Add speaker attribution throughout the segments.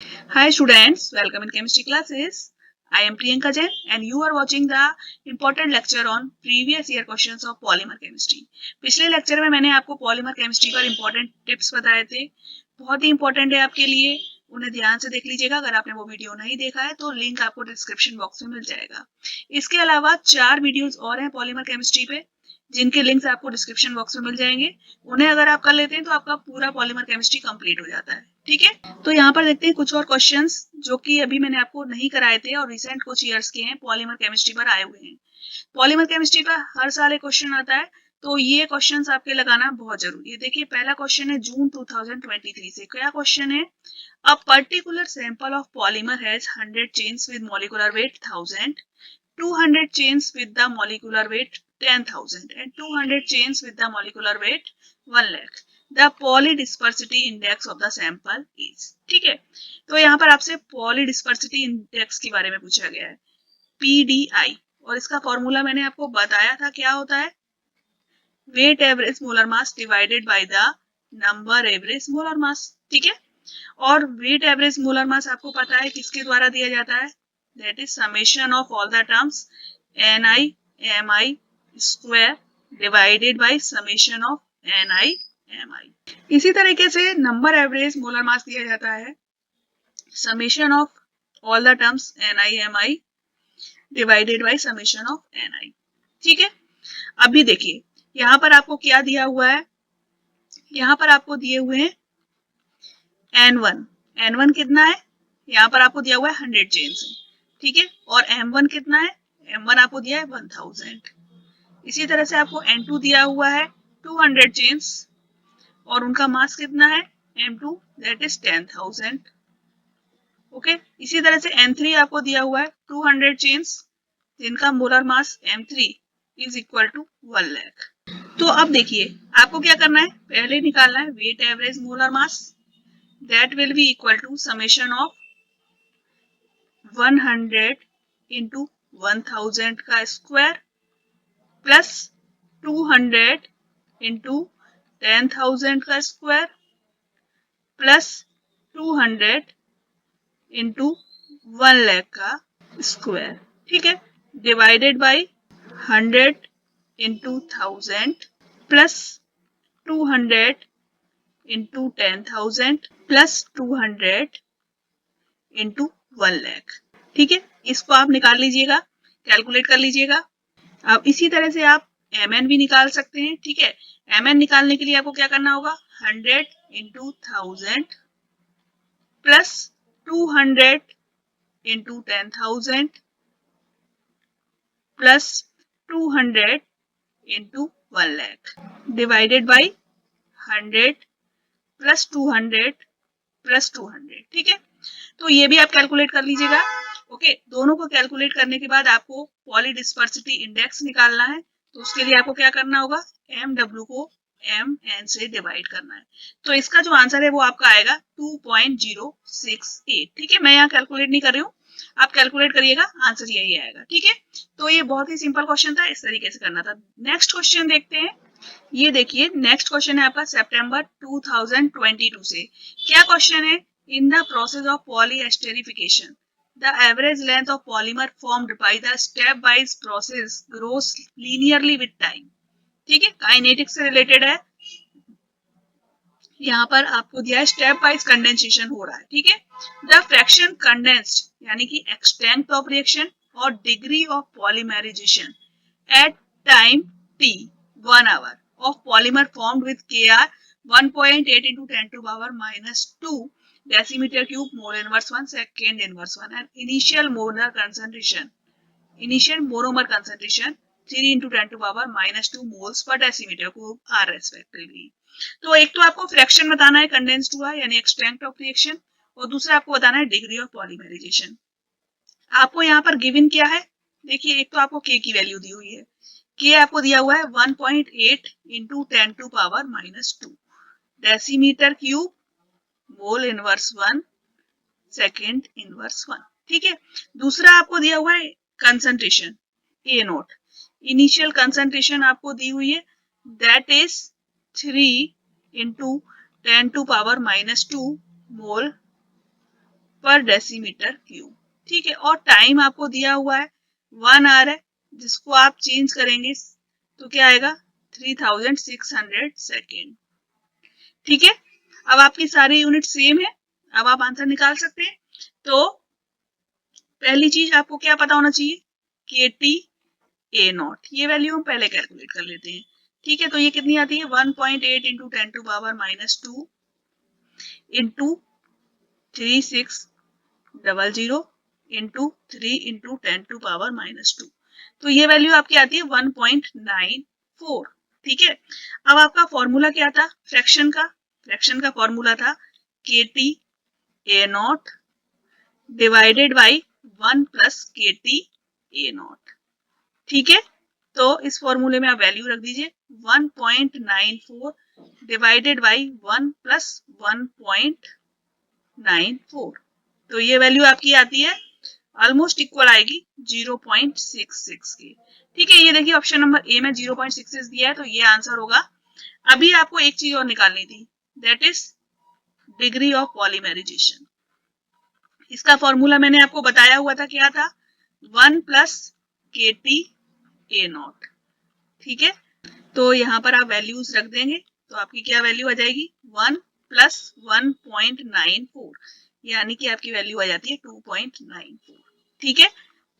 Speaker 1: Hi students, welcome in chemistry classes. I am Priyanka Jain and you are watching the important lecture on previous year questions of polymer chemistry. पिछले lecture में मैंने आपको polymer chemistry पर important tips बताए थे, बहुत ही important है आपके लिए, उन्हें ध्यान से देख लीजिएगा। अगर आपने वो वीडियो नहीं देखा है तो लिंक आपको डिस्क्रिप्शन बॉक्स में मिल जाएगा। इसके अलावा 4 वीडियोस और हैं पॉलीमर केमिस्ट्री पे, जिनके लिंक्स आपको डिस्क्रिप्शन बॉक्स में मिल जाएंगे। उन्हें अगर आप कर लेते हैं तो आपका पूरा पॉलीमर केमिस्ट्री कंप्लीट हो जाता है। ठीक है, तो यहाँ पर देखते हैं कुछ और क्वेश्चंस जो कि अभी मैंने आपको नहीं कराए थे और रिसेंट कुछ ईयर्स के हैं, पॉलीमर केमिस्ट्री पर आए हुए हैं। पॉलीमर केमिस्ट्री पर हर साल एक क्वेश्चन आता है, तो ये क्वेश्चंस आपके लगाना बहुत जरूरी है। देखिए पहला क्वेश्चन है जून 2023 से। क्या क्वेश्चन है? A particular sample of polymer has 100 chains with molecular weight 1000, 200 chains with the molecular weight 10,000 and 200 chains with the molecular weight 1 lakh. The polydispersity index of the sample is. ठीक है, तो यहाँ पर आपसे polydispersity index के बारे में पूछा गया है, PDI, और इसका फॉर्मूला मैंने आपको बताया था क्या होता है, weight average molar mass divided by the number average molar mass. ठीक है, और वेट एवरेज मोलर मास आपको पता है किसके द्वारा दिया जाता है, that is summation of all the terms NI square divided by summation of NI। इसी तरीके से नंबर एवरेज मोलर मास दिया जाता है summation of all the terms NI divided by summation of NI। ठीक है, अभी देखिए यहाँ पर आपको क्या दिया हुआ है, यहाँ पर आपको दिए हुए हैं N1 कितना है, यहाँ पर आपको दिया हुआ है 100 चेन्स है। ठीक है, और M1 कितना है, M1 आपको दिया है 1000। इसी तरह से आपको N2 दिया हुआ है 200 चेन्स और उनका मास कितना है M2, दैट इज 10,000। ओके, इसी तरह से N3 आपको दिया हुआ है 200 चेन्स जिनका molar mass M3 is equal to 1 lakh. तो अब देखिए आपको क्या करना है, पहले निकालना है weight average molar mass, that will be equal to summation of 100 into 1000 का स्क्वायर प्लस 200 into 10,000 का स्क्वायर प्लस 200 into 1 लाख का स्क्वायर। ठीक है, divided by 100 into 1000 plus 200 into 10,000 plus 200 into 1 lakh. ठीक है, इसको आप निकाल लीजिएगा, कैलकुलेट कर लीजिएगा। अब इसी तरह से आप mn भी निकाल सकते हैं। ठीक है, mn निकालने के लिए आपको क्या करना होगा, 100 into 1000 plus 200 into 10,000 plus 200 into 1 lakh divided by 100 plus 200 plus 200। ठीक है, तो ये भी आप कैलकुलेट कर लीजिएगा। ओके, दोनों को कैलकुलेट करने के बाद आपको पॉलीडिस्पर्सिटी इंडेक्स निकालना है, तो उसके लिए आपको क्या करना होगा, MW को MN से डिवाइड करना है। तो इसका जो आंसर है वो आपका आएगा 2.068। ठीक है, मैं यहाँ कैलकुलेट नहीं कर रही हूँ, आप कैलकुलेट करिएगा, आंसर यही आएगा। ठीक है, तो ये बहुत ही सिंपल क्वेश्चन था, इस तरीके से करना था। नेक्स्ट क्वेश्चन देखते हैं। ये देखिए नेक्स्ट क्वेश्चन है आपका सितंबर 2022 से। क्या क्वेश्चन है, in the process of polyesterification the average length of polymer formed by the step wise process grows linearly with time। ठीक है, काइनेटिक्स से रिलेटेड है, यहाँ पर आपको दिया है स्टेप वाइज कंडेंसेशन हो रहा है। ठीक है, द फ्रैक्शन कंडेंस्ड यानी कि एक्सटेंट ऑफ रिएक्शन और degree of polymerization at time t 1 hour of polymer formed with Kr 1.8 into 10 to power minus 2 decimeter cube mole inverse 1 second inverse 1 and initial monomer concentration 3 into 10 to power minus 2 moles per decimeter cube are respectively। तो एक तो आपको fraction बताना है condensed हुआ यानी extent of reaction, और दूसरा आपको बताना है डिग्री ऑफ पॉलीमराइजेशन। आपको यहाँ पर गिवन क्या है, देखिए एक तो आपको के की वैल्यू दी हुई है, के आपको दिया हुआ है 1.8 into 10 to power minus 2 decimetre cube mole inverse 1 second inverse 1। ठीक है, दूसरा आपको दिया हुआ है कंसंट्रेशन ए नोट, इनिशियल कंसंट्रेशन आपको दी हुई है, that is 3 into 10 to power minus 2 मोल पर डेसीमीटर क्यूब। ठीक है, और टाइम आपको दिया हुआ है 1 आवर है, जिसको आप चेंज करेंगे तो क्या आएगा 3600 सेकेंड। ठीक है, अब आपकी सारी यूनिट सेम है, अब आप आंसर निकाल सकते हैं। तो पहली चीज आपको क्या पता होना चाहिए, के टी ए नॉट, ये वैल्यू हम पहले कैलकुलेट कर लेते हैं। ठीक है, तो ये कितनी आती है 1.8 इंटू 10⁻⁻2 इंटू 3600 इंटू 3 इंटू 10⁻⁻2, तो ये वैल्यू आपकी आती है 1.94। ठीक है, अब आपका फॉर्मूला क्या था फ्रैक्शन का फॉर्मूला था के T A not divided by 1 plus के टी ए नॉट। ठीक है, तो इस फॉर्मूले में आप वैल्यू रख दीजिए 1.94 डिवाइडेड बाई 1 प्लस 1.94, तो ये वैल्यू आपकी आती है ऑलमोस्ट इक्वल आएगी 0.66 के। ठीक है, ये देखिए ऑप्शन नंबर ए में 0.66 दिया है, तो ये आंसर होगा। अभी आपको एक चीज और निकालनी थी, that is degree of polymerization. इसका फॉर्मूला मैंने आपको बताया हुआ था, क्या था 1 प्लस के टी ए नॉट। ठीक है, तो यहाँ पर आप वैल्यूज रख देंगे, तो आपकी क्या वैल्यू आ जाएगी 1 प्लस 1.94, यानी कि आपकी वैल्यू आ जाती है 2.94। ठीक है,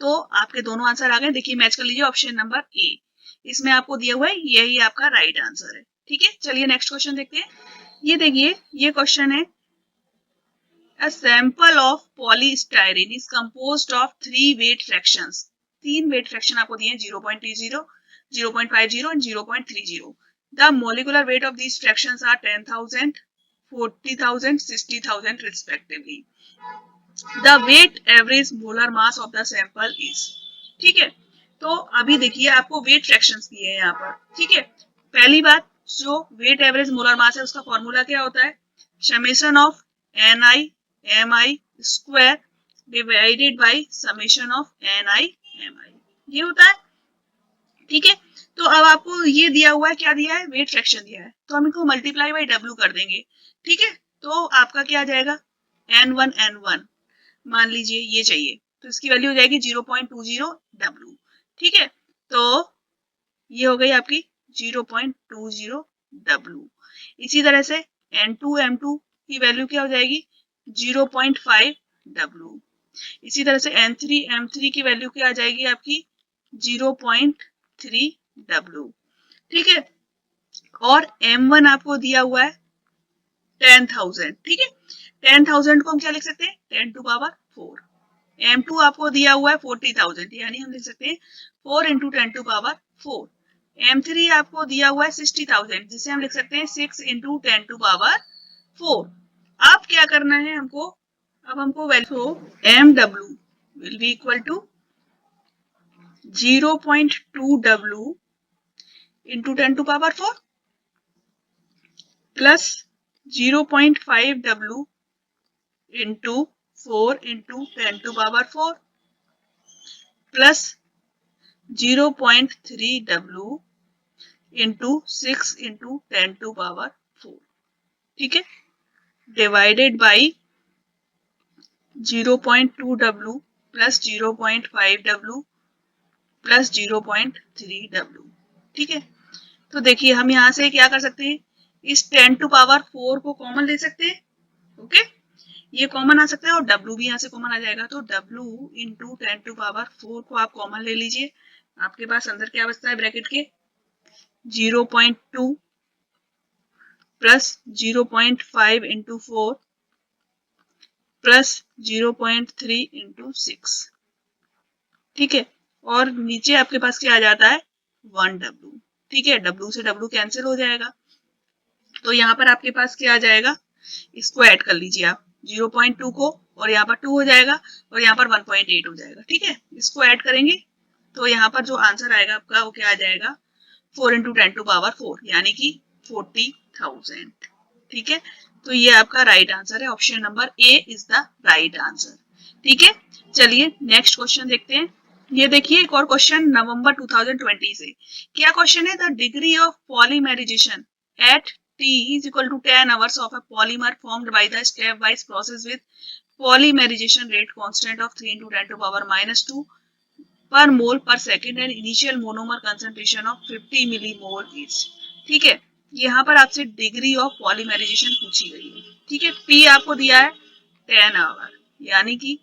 Speaker 1: तो आपके दोनों आंसर आ गए। देखिए मैच कर लीजिए ऑप्शन नंबर ए, इसमें आपको दिया हुआ है यही आपका राइट आंसर है। ठीक है, चलिए नेक्स्ट क्वेश्चन देखते हैं। ये देखिए ये क्वेश्चन है, a sample of polystyrene is composed of 3 weight fractions। 3 weight fraction आपको दिए हैं 0.20, 0.50 and 0.30। The molecular weight of these fractions are 10,000, 40,000, 60,000 respectively। The weight average molar mass of the sample is। ठीक है, तो अभी देखिए आपको वेट फ्रैक्शंस दिए हैं यहाँ पर। ठीक है, पहली बात जो वेट एवरेज मोलर मास है उसका फॉर्मूला क्या होता है, summation of ni mi square divided by summation of ni mi, ये होता है। ठीक है, तो अब आपको ये दिया हुआ है, क्या दिया है वेट फ्रैक्शन दिया है, तो हम इनको मल्टीप्लाई बाय w कर देंगे। ठीक है, तो आपका क्या आ जाएगा n1 मान लीजिए ये चाहिए, तो इसकी वैल्यू हो जाएगी 0.20 w। ठीक है, तो ये हो गई आपकी 0.20 w। इसी तरह से n2 की वैल्यू क्या हो जाएगी 0.5 w। इसी तरह से n3 की वैल्यू क्या आ जाएगी आपकी 0.3 w। ठीक है, और m1 आपको दिया हुआ है 10,000। ठीक है, 10,000 को हम क्या लिख सकते हैं 10 टू पावर 4। m2 आपको दिया हुआ है 40,000, यानी हम लिख सकते हैं 4 इंटू 10 टू पावर 4। m3 आपको दिया हुआ है 60,000, जिसे हम लिख सकते हैं 6 इंटू 10 टू पावर 4। अब क्या करना है हमको, अब हमको value mw will be equal to 0.2 w into 10 to power 4 plus 0.5 w into 4 into 10 to power 4 plus 0.3 w into 6 into 10 to power 4। ठीक है, divided by 0.2 w plus 0.5 w plus 0.3 w। ठीक है, तो देखिए हम यहां से क्या कर सकते हैं, इस 10 टू पावर 4 को कॉमन ले सकते हैं। ओके, ये कॉमन आ सकता है और w भी यहाँ से कॉमन आ जाएगा, तो w इंटू 10 टू पावर 4 को आप कॉमन ले लीजिए। आपके पास अंदर क्या बचता है ब्रैकेट के 0.2 प्लस 0.5 इंटू 4 प्लस 0.3 इंटू 6। ठीक है, और नीचे आपके पास क्या आ जाता है 1 w। ठीक है, w से w कैंसिल हो जाएगा, तो यहाँ पर आपके पास क्या आ जाएगा, इसको ऐड कर लीजिए आप 0.2 को, और यहाँ पर 2 हो जाएगा और यहाँ पर 1.8 हो जाएगा। ठीक है, इसको ऐड करेंगे तो यहाँ पर जो आंसर आएगा आपका वो क्या आ जाएगा 4 इंटू 10 टू पावर 4, यानी कि 40,000। ठीक है, तो ये आपका राइट आंसर है, option number A is the right answer. ठीक है, चलिए नेक्स्ट क्वेश्चन देखते हैं। ये देखिए एक और क्वेश्चन नवंबर 2020 से, क्या क्वेश्चन है, the degree of polymerization at T is equal to 10 hours of a polymer formed by the stepwise process with polymerization rate constant of 3 into 10 to power -2 per mole per second and initial monomer concentration of 50 millimole each. ठीक है, यहाँ पर आपसे degree of polymerisation पूछी गई है। ठीक है, पी आपको दिया है 10 आवर यानी कि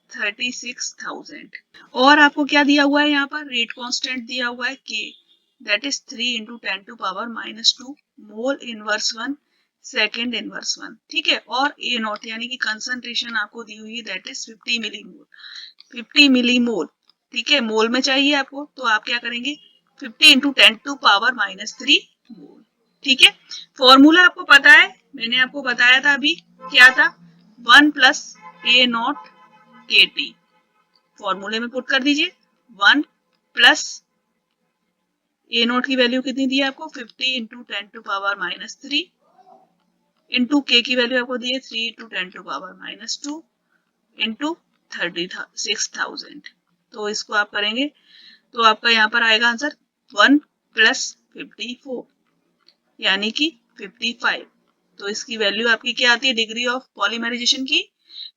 Speaker 1: 36,000 और आपको क्या दिया हुआ है, यहाँ पर रेट कांस्टेंट दिया हुआ है के, that is 3 into 10 to power -2 mole inverse 1 second inverse 1। ठीक है, और ए नॉट यानी कि कंसंट्रेशन आपको दी हुई है, दैट इज 50 मिलीमोल। 50 मिलीमोल, ठीक है, मोल में चाहिए आपको, तो आप क्या करेंगे 50 into 10 to power -3 मोल। ठीक है, फॉर्मूला आपको पता है, मैंने आपको बताया था अभी, क्या था 1 प्लस ए नॉट के टी। फॉर्मूले में पुट कर दीजिए 1 प्लस ए नॉट की वैल्यू कितनी दी है आपको 50 into 10 to power -3 इंटू के की वैल्यू आपको दी है 3 into 10 to power -2 इंटू 36,000। तो इसको आप करेंगे तो आपका यहाँ पर आएगा आंसर 1 प्लस 54 यानी कि 55। तो इसकी वैल्यू आपकी क्या आती है डिग्री ऑफ पॉलीमराइजेशन की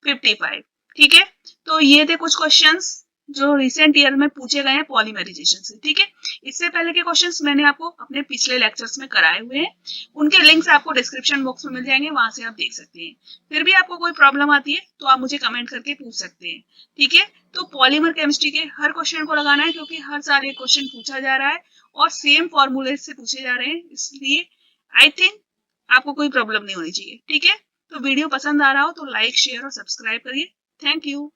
Speaker 1: 55। ठीक है, तो ये थे कुछ क्वेश्चंस जो रिसेंट ईयर में पूछे गए हैं पॉलीमराइजेशन से। ठीक है, इससे पहले के क्वेश्चंस मैंने आपको अपने पिछले लेक्चर्स में कराए हुए हैं, उनके लिंक्स आपको डिस्क्रिप्शन बॉक्स में मिल जाएंगे, वहां से आप देख सकते हैं। फिर भी आपको कोई प्रॉब्लम आती है तो आप मुझे कमेंट करके पूछ सकते हैं। ठीक है, तो पॉलीमर केमिस्ट्री के हर क्वेश्चन को लगाना है क्योंकि हर साल एक क्वेश्चन पूछा जा रहा है और सेम फॉर्मूले से पूछे जा रहे हैं, इसलिए आई थिंक आपको कोई प्रॉब्लम नहीं होनी चाहिए। ठीक है, तो वीडियो पसंद आ रहा हो तो लाइक शेयर और सब्सक्राइब करिए। Thank you.